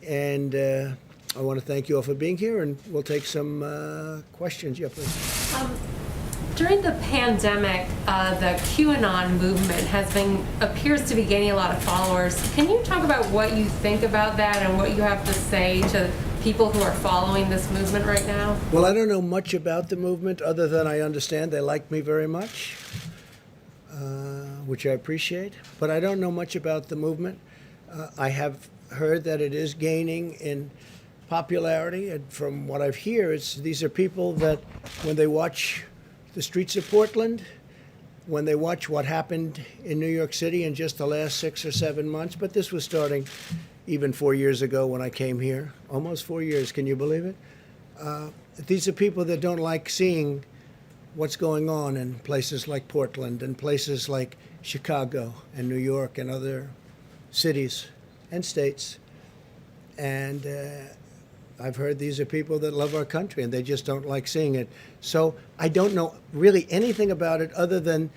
And I want to thank you all for being here, and we'll take some questions. Yeah, please. During the pandemic, the QAnon movement appears to be gaining a lot of followers. Can you talk about what you think about that and what you have to say to people who are following this movement right now? Well, I don't know much about the movement other than I understand they like me very much, which I appreciate. But I don't know much about the movement. I have heard that it is gaining in popularity, and from what I've heard, these are people that when they watch the streets of Portland, when they watch what happened in New York City in just the last 6 or 7 months, but this was starting even 4 years ago when I came here, almost 4 years, can you believe it? These are people that don't like seeing what's going on in places like Portland and places like Chicago and New York and other cities and states. And I've heard these are people that love our country and they just don't like seeing it. So I don't know really anything about it other than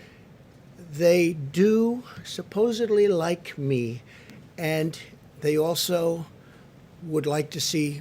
they do supposedly like me, and they also would like to see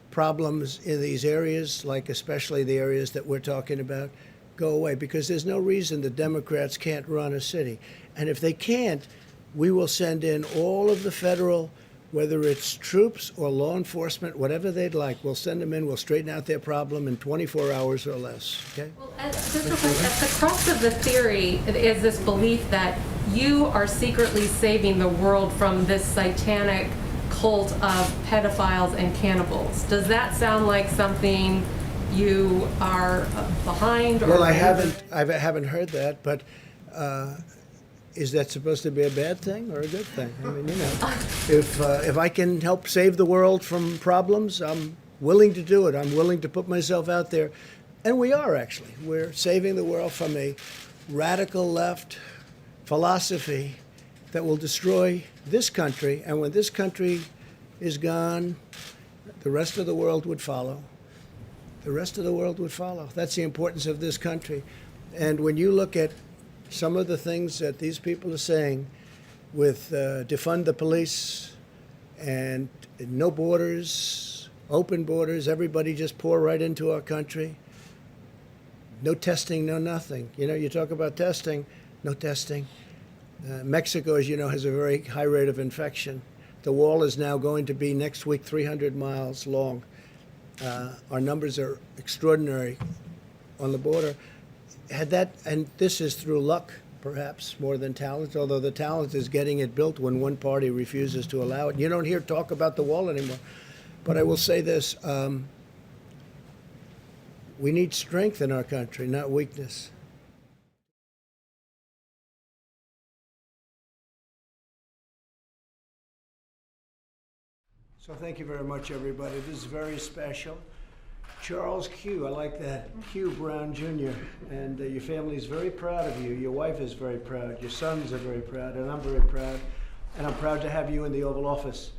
problems in these areas, like especially the areas that we're talking about, go away, because there's no reason the Democrats can't run a city. And if they can't, we will send in all of the federal, whether it's troops or law enforcement, whatever they'd like, we'll send them in, we'll straighten out their problem in 24 hours or less, okay? Well, just real quick, at the crux of the theory is this belief that you are secretly saving the world from this satanic cult of pedophiles and cannibals. Does that sound like something you are behind? Or Well, I haven't heard that, but is that supposed to be a bad thing or a good thing? I mean, you know, if I can help save the world from problems, I'm willing to do it. I'm willing to put myself out there. And we are, actually. We're saving the world from a radical left philosophy that will destroy this country. And when this country is gone, the rest of the world would follow. The rest of the world would follow. That's the importance of this country. And when you look at some of the things that these people are saying with defund the police and no borders, open borders, everybody just pour right into our country. No testing, no nothing. You know, you talk about testing, no testing. Mexico, as you know, has a very high rate of infection. The wall is now going to be next week 300 miles long. Our numbers are extraordinary on the border. And this is through luck, perhaps, more than talent, although the talent is getting it built when one party refuses to allow it. You don't hear talk about the wall anymore. But I will say this, we need strength in our country, not weakness. So thank you very much, everybody. This is very special. Charles Q, I like that, Q Brown Jr., and your family is very proud of you. Your wife is very proud. Your sons are very proud, and I'm very proud. And I'm proud to have you in the Oval Office.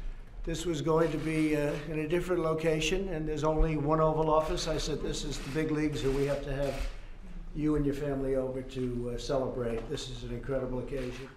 This was going to be in a different location, and there's only one Oval Office. I said, this is the big leagues, so we have to have you and your family over to celebrate. This is an incredible occasion.